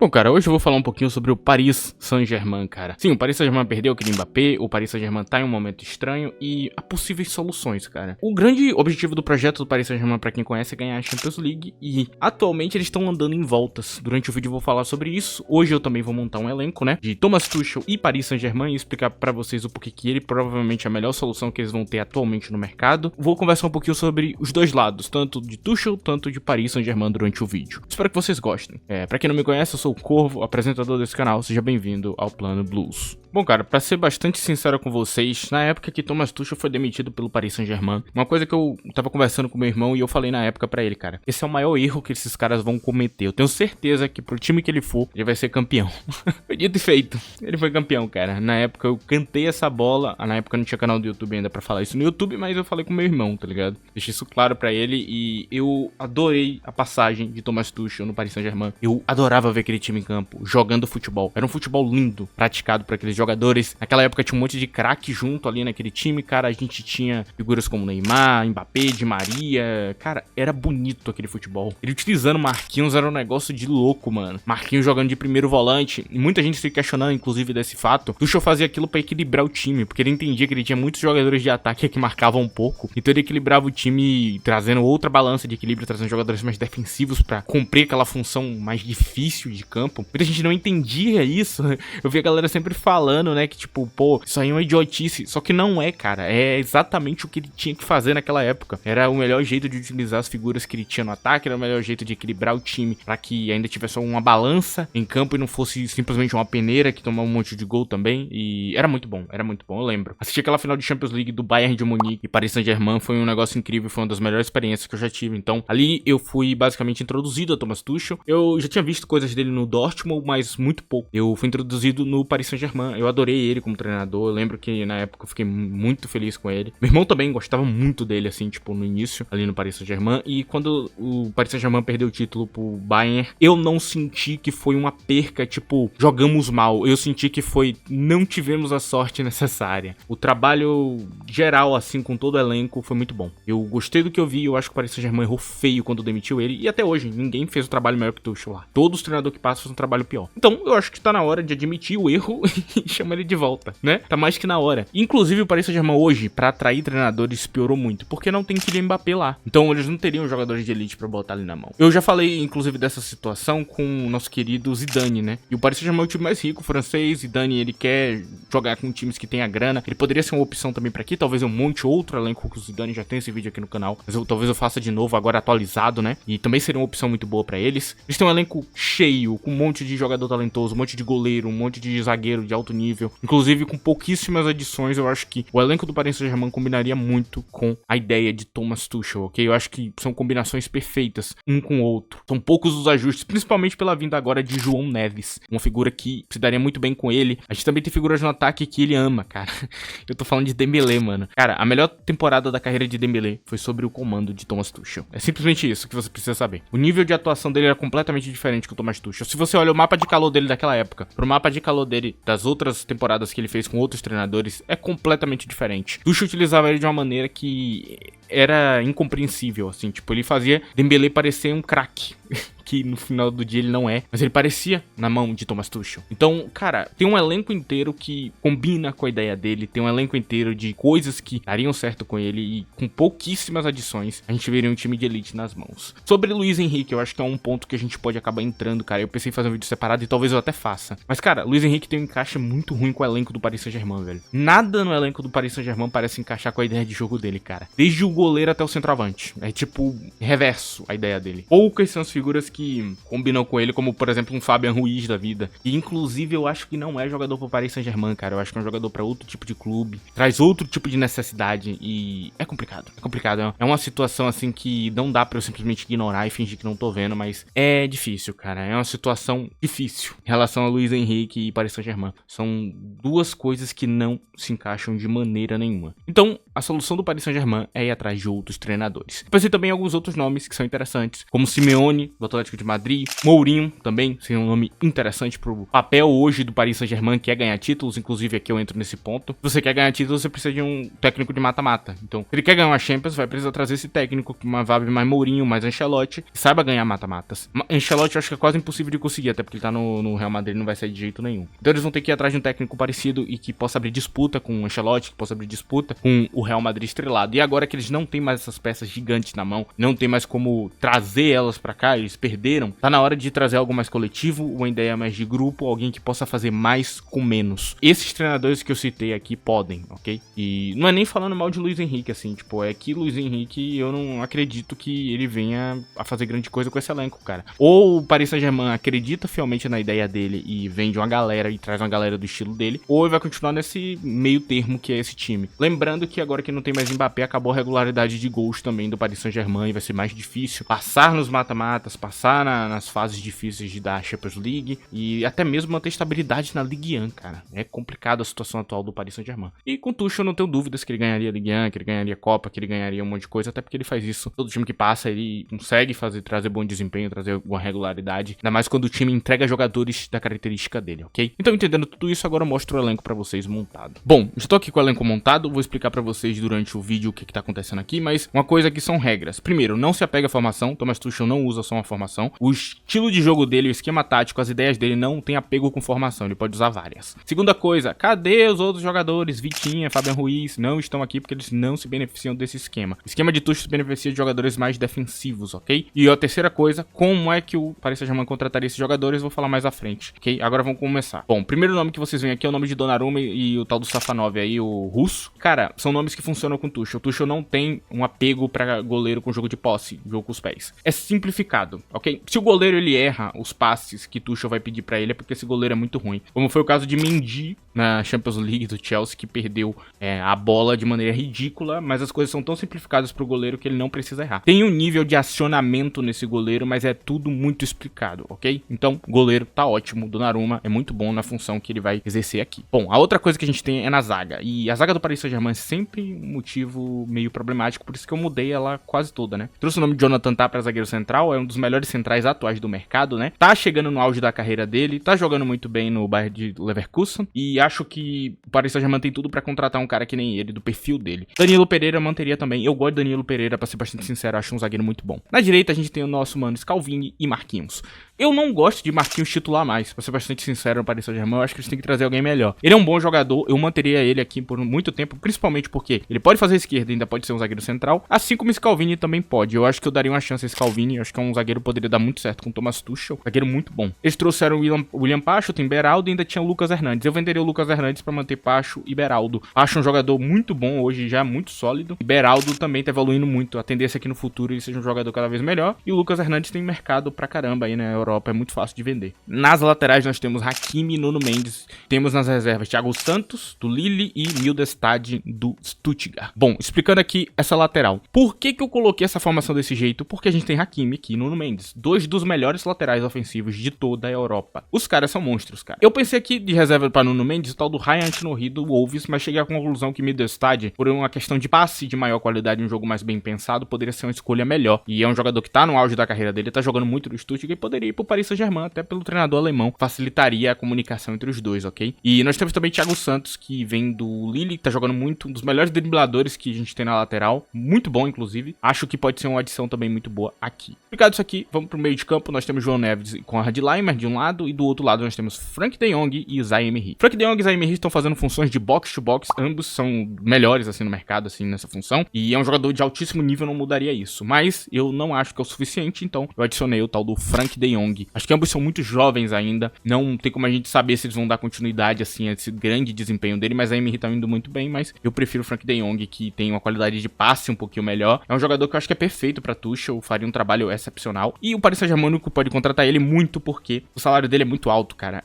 Bom, cara, hoje eu vou falar um pouquinho sobre o Paris Saint-Germain, cara. Sim, o Paris Saint-Germain perdeu aquele Mbappé, o Paris Saint-Germain tá em um momento estranho e há possíveis soluções, cara. O grande objetivo do projeto do Paris Saint-Germain, pra quem conhece, é ganhar a Champions League e atualmente eles estão andando em voltas. Durante o vídeo eu vou falar sobre isso. Hoje eu também vou montar um elenco, né, de Thomas Tuchel e Paris Saint-Germain e explicar pra vocês o porquê que ele provavelmente é a melhor solução que eles vão ter atualmente no mercado. Vou conversar um pouquinho sobre os dois lados, tanto de Tuchel, tanto de Paris Saint-Germain durante o vídeo. Espero que vocês gostem. Pra quem não me conhece, eu sou o Corvo, apresentador desse canal, seja bem-vindo ao Plano Blues. Bom, cara, pra ser bastante sincero com vocês, na época que Thomas Tuchel foi demitido pelo Paris Saint-Germain, uma coisa que eu tava conversando com meu irmão e eu falei na época pra ele, cara, esse é o maior erro que esses caras vão cometer. Eu tenho certeza que pro time que ele for, ele vai ser campeão. Foi dito e feito, ele foi campeão, cara. Na época eu cantei essa bola, na época eu não tinha canal do YouTube ainda pra falar isso no YouTube, mas eu falei com meu irmão, tá ligado? Deixei isso claro pra ele e eu adorei a passagem de Thomas Tuchel no Paris Saint-Germain. Eu adorava ver aquele time em campo, jogando futebol. Era um futebol lindo, praticado por aqueles jogadores. Naquela época tinha um monte de craque junto ali naquele time, cara. A gente tinha figuras como Neymar, Mbappé, Di Maria. Cara, era bonito aquele futebol. Ele utilizando Marquinhos era um negócio de louco, mano. Marquinhos jogando de primeiro volante. E muita gente se questionando, inclusive, desse fato. Tuchel fazia aquilo pra equilibrar o time, porque ele entendia que ele tinha muitos jogadores de ataque que marcavam um pouco. Então ele equilibrava o time, trazendo outra balança de equilíbrio, trazendo jogadores mais defensivos pra cumprir aquela função mais difícil de campo. Muita gente não entendia isso. Eu vi a galera sempre falando, né, que tipo, pô, isso aí é uma idiotice. Só que não é, cara. É exatamente o que ele tinha que fazer naquela época. Era o melhor jeito de utilizar as figuras que ele tinha no ataque, era o melhor jeito de equilibrar o time pra que ainda tivesse uma balança em campo e não fosse simplesmente uma peneira que tomava um monte de gol também. E era muito bom, eu lembro. Assisti aquela final de Champions League do Bayern de Munique e Paris Saint-Germain, foi um negócio incrível, foi uma das melhores experiências que eu já tive. Então, ali eu fui basicamente introduzido a Thomas Tuchel. Eu já tinha visto coisas dele no Dortmund, mas muito pouco. Eu fui introduzido no Paris Saint-Germain, eu adorei ele como treinador, eu lembro que na época eu fiquei muito feliz com ele. Meu irmão também gostava muito dele, assim, tipo, no início, ali no Paris Saint-Germain, e quando o Paris Saint-Germain perdeu o título pro Bayern, eu não senti que foi uma perca, tipo, jogamos mal, eu senti que foi, não tivemos a sorte necessária. O trabalho geral, assim, com todo o elenco, foi muito bom. Eu gostei do que eu vi, eu acho que o Paris Saint-Germain errou feio quando demitiu ele, e até hoje, ninguém fez um trabalho melhor que o Tuchel lá. Todos os treinadores que passam fazem um trabalho pior. Então, eu acho que tá na hora de admitir o erro e chamar ele de volta, né? Tá mais que na hora. Inclusive, o Paris Saint-Germain hoje, pra atrair treinadores, piorou muito, porque não tem Kylian Mbappé lá. Então, eles não teriam jogadores de elite pra botar ali na mão. Eu já falei, inclusive, dessa situação com o nosso querido Zidane, né? E o Paris Saint-Germain é o time mais rico, francês. Zidane, ele quer jogar com times que tem a grana. Ele poderia ser uma opção também pra aqui. Talvez eu monte outro elenco que o Zidane já tem esse vídeo aqui no canal. Mas talvez eu faça de novo, agora atualizado, né? E também seria uma opção muito boa pra eles. Eles têm um elenco cheio, com um monte de jogador talentoso, um monte de goleiro, um monte de zagueiro de alto nível. Inclusive, com pouquíssimas adições, eu acho que o elenco do Paris Saint-Germain combinaria muito com a ideia de Thomas Tuchel, ok? Eu acho que são combinações perfeitas, um com o outro. São poucos os ajustes, principalmente pela vinda agora de João Neves, uma figura que se daria muito bem com ele. A gente também tem figuras no ataque que ele ama, cara. Eu tô falando de Dembélé, mano. Cara, a melhor temporada da carreira de Dembélé foi sobre o comando de Thomas Tuchel. É simplesmente isso que você precisa saber. O nível de atuação dele era completamente diferente que o Thomas Tuchel. Se você olha o mapa de calor dele daquela época pro mapa de calor dele das outras temporadas que ele fez com outros treinadores, é completamente diferente. Tuchel utilizava ele de uma maneira que era incompreensível, assim, tipo, ele fazia Dembélé parecer um craque. Que no final do dia ele não é, mas ele parecia na mão de Thomas Tuchel. Então, cara, tem um elenco inteiro que combina com a ideia dele, tem um elenco inteiro de coisas que dariam certo com ele e com pouquíssimas adições, a gente veria um time de elite nas mãos. Sobre Luiz Henrique, eu acho que é um ponto que a gente pode acabar entrando, cara. Eu pensei em fazer um vídeo separado e talvez eu até faça. Mas, cara, Luiz Henrique tem um encaixe muito ruim com o elenco do Paris Saint-Germain, velho. Nada no elenco do Paris Saint-Germain parece encaixar com a ideia de jogo dele, cara. Desde o goleiro até o centroavante. É tipo, reverso a ideia dele. Poucas são as figuras que combinam com ele, como por exemplo um Fabian Ruiz da vida. E inclusive eu acho que não é jogador pro Paris Saint-Germain, cara. Eu acho que é um jogador pra outro tipo de clube, traz outro tipo de necessidade e é complicado. É complicado, é uma situação assim que não dá pra eu simplesmente ignorar e fingir que não tô vendo, mas é difícil, cara. É uma situação difícil em relação a Luiz Henrique e Paris Saint-Germain. São duas coisas que não se encaixam de maneira nenhuma. Então, a solução do Paris Saint-Germain é ir atrás de outros treinadores. Pensei também em alguns outros nomes que são interessantes, como Simeone, do Atlético de Madrid, Mourinho também, seria um nome interessante pro papel hoje do Paris Saint-Germain, que é ganhar títulos, inclusive aqui eu entro nesse ponto. Se você quer ganhar títulos, você precisa de um técnico de mata-mata. Então, se ele quer ganhar uma Champions, vai precisar trazer esse técnico, que uma vibe mais Mourinho, mais Ancelotti, que saiba ganhar mata-matas. Ancelotti eu acho que é quase impossível de conseguir, até porque ele tá no Real Madrid, não vai sair de jeito nenhum. Então eles vão ter que ir atrás de um técnico parecido e que possa abrir disputa com o Ancelotti, que possa abrir disputa com o Real Madrid estrelado. E agora que eles não têm mais essas peças gigantes na mão, não tem mais como trazer elas pra cá, eles perderam, tá na hora de trazer algo mais coletivo, uma ideia mais de grupo, alguém que possa fazer mais com menos. Esses treinadores que eu citei aqui podem, ok? E não é nem falando mal de Luiz Henrique, assim, tipo, é que Luiz Henrique eu não acredito que ele venha a fazer grande coisa com esse elenco, cara. Ou o Paris Saint-Germain acredita fielmente na ideia dele e vende uma galera e traz uma galera do estilo dele, ou ele vai continuar nesse meio termo que é esse time. Lembrando que agora que não tem mais Mbappé, acabou a regularidade de gols também do Paris Saint-Germain e vai ser mais difícil passar nos mata-matas, passar nas fases difíceis da Champions League e até mesmo manter estabilidade na Ligue 1, cara. É complicado a situação atual do Paris Saint-Germain. E com o Tuchel eu não tenho dúvidas que ele ganharia a Ligue 1, que ele ganharia a Copa, que ele ganharia um monte de coisa, até porque ele faz isso. Todo time que passa, ele consegue trazer bom desempenho, trazer alguma regularidade, ainda mais quando o time entrega jogadores da característica dele, ok? Então, entendendo tudo isso, agora eu mostro o elenco pra vocês montado. Bom, já tô aqui com o elenco montado, vou explicar pra vocês durante o vídeo o que tá acontecendo aqui, mas uma coisa que são regras. Primeiro, não se apega à formação, Thomas Tuchel não usa só uma formação. O estilo de jogo dele, o esquema tático, as ideias dele não tem apego com formação, ele pode usar várias. Segunda coisa, cadê os outros jogadores? Vitinha, Fabian Ruiz, não estão aqui porque eles não se beneficiam desse esquema. O esquema de Tuchel se beneficia de jogadores mais defensivos, ok? E a terceira coisa, como é que o Paris Saint-Germain contrataria esses jogadores, vou falar mais à frente, ok? Agora vamos começar. Bom, o primeiro nome que vocês veem aqui é o nome de Donnarumma e o tal do Safanov aí, o russo. Cara, são nomes que funcionam com o Tuchel. O Tuchel não tem um apego pra goleiro com jogo de posse, jogo com os pés. É simplificado, ok? Se o goleiro ele erra os passes que Tuchel vai pedir pra ele, é porque esse goleiro é muito ruim. Como foi o caso de Mendy na Champions League do Chelsea, que perdeu a bola de maneira ridícula, mas as coisas são tão simplificadas pro goleiro que ele não precisa errar. Tem um nível de acionamento nesse goleiro, mas é tudo muito explicado, ok? Então, goleiro tá ótimo, Donnarumma é muito bom na função que ele vai exercer aqui. Bom, a outra coisa que a gente tem é na zaga, e a zaga do Paris Saint-Germain é sempre um motivo meio problemático, por isso que eu mudei ela quase toda, né? Trouxe o nome de Jonathan Tah pra zagueiro central, é um dos melhores centrais atuais do mercado, né? Tá chegando no auge da carreira dele, tá jogando muito bem no Bayer de Leverkusen, e acho que o Paris Saint-Germain tem tudo pra contratar um cara que nem ele, do perfil dele. Danilo Pereira manteria também, eu gosto de Danilo Pereira, pra ser bastante sincero, acho um zagueiro muito bom. Na direita a gente tem o nosso mano Scalvini e Marquinhos. Eu não gosto de Marquinhos titular mais, pra ser bastante sincero no Paris Saint-Germain, eu acho que eles têm que trazer alguém melhor. Ele é um bom jogador, eu manteria ele aqui por muito tempo, principalmente porque ele pode fazer esquerda e ainda pode ser um zagueiro central, assim como o Scalvini também pode. Eu acho que eu daria uma chance a Scalvini, eu acho que é um zagueiro que poderia dar muito certo com o Thomas Tuchel, zagueiro muito bom. Eles trouxeram o William Pacho, tem Beraldo e ainda tinha o Lucas Hernandes. Eu venderia o Lucas Hernandes pra manter Pacho e Beraldo. Pacho é um jogador muito bom hoje, já muito sólido, e Beraldo também tá evoluindo muito. A tendência é que no futuro ele seja um jogador cada vez melhor, e o Lucas Hernandes tem mercado pra caramba aí na Europa, é muito fácil de vender. Nas laterais nós temos Hakimi e Nuno Mendes. Temos nas reservas Thiago Santos, do Lille, e Mildestad, do Stuttgart. Bom, explicando aqui essa lateral. Por que eu coloquei essa formação desse jeito? Porque a gente tem Hakimi aqui e Nuno Mendes. Dois dos melhores laterais ofensivos de toda a Europa. Os caras são monstros, cara. Eu pensei aqui de reserva para Nuno Mendes o tal do Ryan Antinori do Wolves, mas cheguei à conclusão que Mildestad, por uma questão de passe de maior qualidade, um jogo mais bem pensado, poderia ser uma escolha melhor. E é um jogador que tá no auge da carreira dele, tá jogando muito no Stuttgart e poderia ir pro Paris Saint-Germain, até pelo treinador alemão. Facilitaria a comunicação entre os dois, ok? E nós temos também Thiago Santos, que vem do Lille, que tá jogando muito, um dos melhores dribladores que a gente tem na lateral. Muito bom, inclusive. Acho que pode ser uma adição também muito boa aqui. Explicado isso aqui, vamos pro meio de campo. Nós temos João Neves e Konrad Laimer de um lado, e do outro lado nós temos Frank de Jong e Zaïre Emery. Frank de Jong e Zaïre Emery estão fazendo funções de box-to-box, ambos são melhores assim no mercado, assim, nessa função, e é um jogador de altíssimo nível, não mudaria isso, mas eu não acho que é o suficiente, então eu adicionei o tal do Frank de Jong. Acho que ambos são muito jovens ainda, não tem como a gente saber se eles vão dar continuidade assim a esse grande desempenho dele, mas a Emery tá indo muito bem, mas eu prefiro o Frank de Jong, que tem uma qualidade de passe um pouquinho melhor. É um jogador que eu acho que é perfeito pra Tuchel, faria um trabalho excepcional, e o Paris Saint-Germain pode contratar ele muito porque o salário dele é muito alto, cara.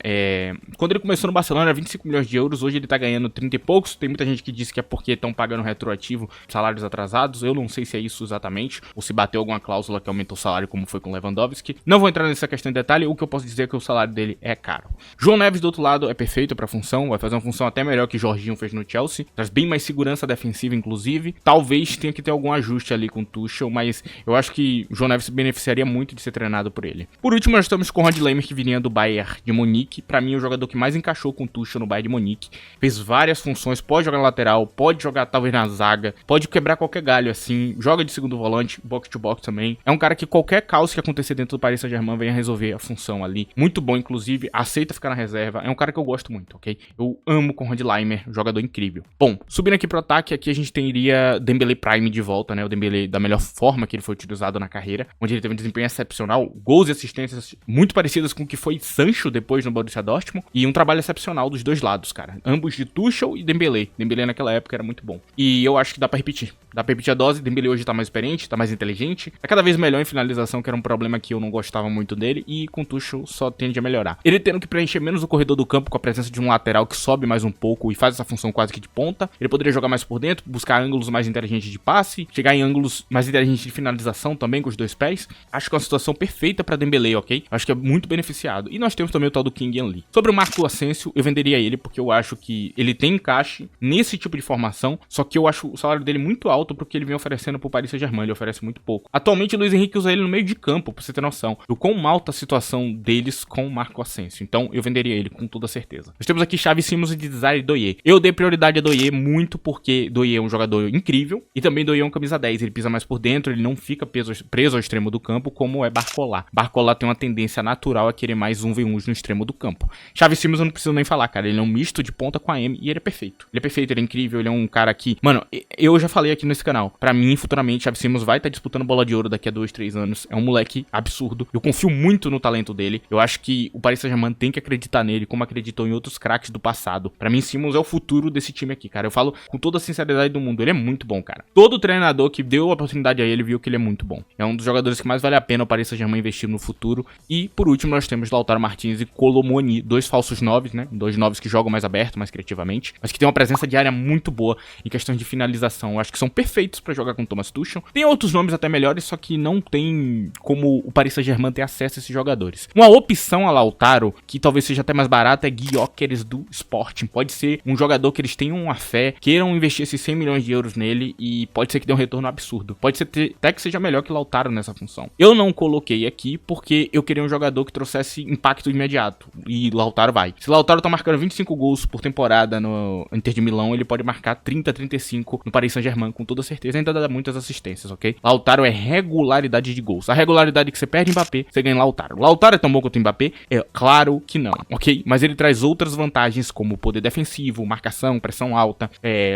Quando ele começou no Barcelona era 25 milhões de euros, hoje ele tá ganhando 30 e poucos. Tem muita gente que diz que é porque estão pagando retroativo salários atrasados, eu não sei se é isso exatamente, ou se bateu alguma cláusula que aumentou o salário como foi com o Lewandowski. Não vou entrar nessa questão de detalhe, o que eu posso dizer é que o salário dele é caro. João Neves do outro lado é perfeito pra função, vai fazer uma função até melhor que Jorginho fez no Chelsea, traz bem mais segurança defensiva inclusive, talvez tenha que ter algum ajuste ali com o Tuchel, mas eu acho que o João Neves se beneficiaria muito de ser treinado por ele. Por último, nós estamos com o Rod Lamer, que viria do Bayern de Munique, pra mim o jogador que mais encaixou com o Tuchel no Bayern de Munique, fez várias funções, pode jogar na lateral, pode jogar talvez na zaga, pode quebrar qualquer galho assim, joga de segundo volante, box to box também, é um cara que qualquer caos que acontecer dentro do Paris Saint-Germain venha resolver a função ali, muito bom inclusive, aceita ficar na reserva, é um cara que eu gosto muito, ok? Eu amo o Conrad Laimer, jogador incrível. Bom, subindo aqui pro ataque, aqui a gente teria Dembélé Prime de volta, né? O Dembélé da melhor forma que ele foi utilizado na carreira, onde ele teve um desempenho excepcional, gols e assistências muito parecidas com o que foi Sancho depois no Borussia Dortmund, e um trabalho excepcional dos dois lados, cara. Ambos de Tuchel e Dembélé. Dembélé naquela época era muito bom. E eu acho que dá pra repetir. Dá pra repetir a dose, Dembélé hoje tá mais experiente, tá mais inteligente, é cada vez melhor em finalização, que era um problema que eu não gostava muito dele, e com Tuchel só tende a melhorar. Ele tendo que preencher menos o corredor do campo com a presença de um lateral que sobe mais um pouco e faz essa função quase que de ponta, ele poderia jogar mais por dentro, buscar ângulos mais inteligentes de passe, chegar em ângulos mais inteligentes de finalização também com os dois pés. Acho que é uma situação perfeita pra Dembélé, ok? Acho que é muito beneficiado. E nós temos também o tal do Kim Lee. Sobre o Marco Asensio, eu venderia ele porque eu acho que ele tem encaixe nesse tipo de formação, só que eu acho o salário dele muito alto pro que ele vem oferecendo pro Paris Saint-Germain, ele oferece muito pouco. Atualmente o Luiz Henrique usa ele no meio de campo, pra você ter noção do quão mal tá a situação deles com o Marco Asensio. Então eu venderia ele com toda certeza. Nós temos aqui Xavi Simons e Desire Doué. Eu dei prioridade a Doué muito porque Doué é um jogador incrível e também Doué é um camisa 10, ele pisa mais por dentro, ele não fica preso ao extremo do campo como é Barcola. Barcola tem uma tendência natural a querer mais 1v1 no extremo do campo. Xavi Simons eu não preciso nem falar, cara, ele é um misto de ponta com a M e ele é perfeito. Ele é perfeito, ele é incrível, ele é um cara que... Mano, eu já falei aqui nesse canal, pra mim futuramente Xavi Simons vai estar disputando bola de ouro daqui a 2, 3 anos, é um moleque absurdo, eu confio muito no talento dele, eu acho que o Paris Saint-Germain tem que acreditar nele como acreditou em outros craques do passado. Pra mim Simons é o futuro desse time aqui, cara, eu falo com toda a sinceridade do mundo, ele é muito bom, cara. Todo treinador que deu a oportunidade a ele viu que ele é muito bom. É um dos jogadores que mais vale a pena o Paris Saint-Germain investir no futuro. E por último nós temos Lautaro Martínez e Colomoni, dois falsos 9, né? Dois 9 que jogam mais aberto, mais criativamente, mas que tem uma presença de área muito boa em questão de finalização. Eu acho que são perfeitos pra jogar com Thomas Tuchel. Tem outros nomes até melhores, só que não tem como o Paris Saint-Germain ter acesso a esses jogadores. Uma opção a Lautaro, que talvez seja até mais barata, é Gyökeres do Sporting. Pode ser um jogador que eles tenham uma fé, queiram investir esses 100 milhões de euros nele e pode ser que dê um retorno absurdo. Pode ser até que seja melhor que Lautaro nessa função. Eu não coloquei aqui porque eu queria um jogador que trouxesse impacto imediato. E Lautaro vai. Se Lautaro tá marcando 25 gols por temporada no Inter de Milão, ele pode marcar 30, 35 no Paris Saint-Germain com toda certeza. Ainda dá muitas assistências, ok? Lautaro é regularidade de gols. A regularidade que você perde em Mbappé, você ganha em Lautaro. Lautaro é tão bom quanto o Mbappé? É claro que não, ok? Mas ele traz outras vantagens como poder defensivo, marcação, pressão alta,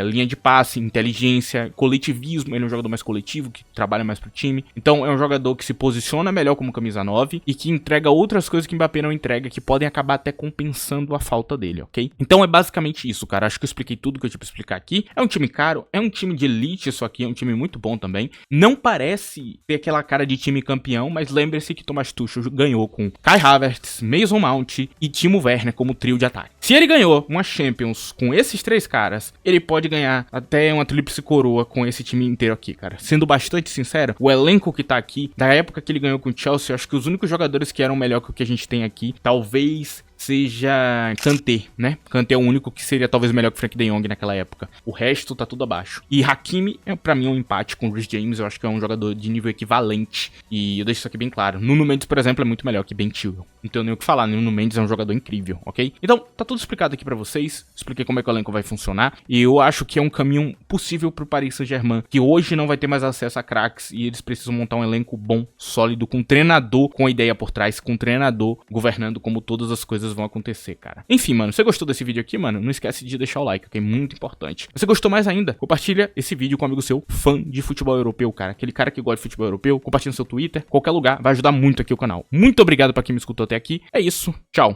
linha de passe, inteligência, coletivismo. Ele é um jogador mais coletivo, que trabalha mais pro time. Então é um jogador que se posiciona melhor como camisa 9 e que entrega outras coisas que o Mbappé não entrega, que podem acabar até compensando a falta dele, ok? Então é basicamente isso, cara. Acho que eu expliquei tudo que eu tinha pra explicar aqui. É um time caro, é um time de elite, isso aqui é um time muito bom também. Não parece ter aquela cara de time campeão, mas lembre-se que Thomas Tuchel ganhou com Kai Havertz, Mason Mount e Timo Werner como trio de ataque. Se ele ganhou uma Champions com esses três caras, ele pode ganhar até uma tríplice coroa com esse time inteiro aqui, cara. Sendo bastante sincero, o elenco que tá aqui, da época que ele ganhou com o Chelsea, eu acho que os únicos jogadores que eram melhor que o que a gente tem aqui, talvez seja Kanté, né? Kanté é o único que seria talvez melhor que o Frank de Jong naquela época. O resto tá tudo abaixo. E Hakimi é pra mim um empate com o Reece James, eu acho que é um jogador de nível equivalente. E eu deixo isso aqui bem claro. Nuno Mendes, por exemplo, é muito melhor que Ben Chilwell. Não tenho nem o que falar, Nuno Mendes é um jogador incrível, ok? Então, tá tudo explicado aqui pra vocês. Expliquei como é que o elenco vai funcionar. E eu acho que é um caminho possível pro Paris Saint-Germain, que hoje não vai ter mais acesso a craques e eles precisam montar um elenco bom, sólido, com um treinador com a ideia por trás, com um treinador governando como todas as coisas vão acontecer, cara. Enfim, mano, você gostou desse vídeo aqui, mano? Não esquece de deixar o like, ok? Muito importante. Se você gostou mais ainda, compartilha esse vídeo com um amigo seu, fã de futebol europeu, cara. Aquele cara que gosta de futebol europeu, compartilha no seu Twitter, qualquer lugar, vai ajudar muito aqui o canal. Muito obrigado pra quem me escutou até aqui. É isso, tchau.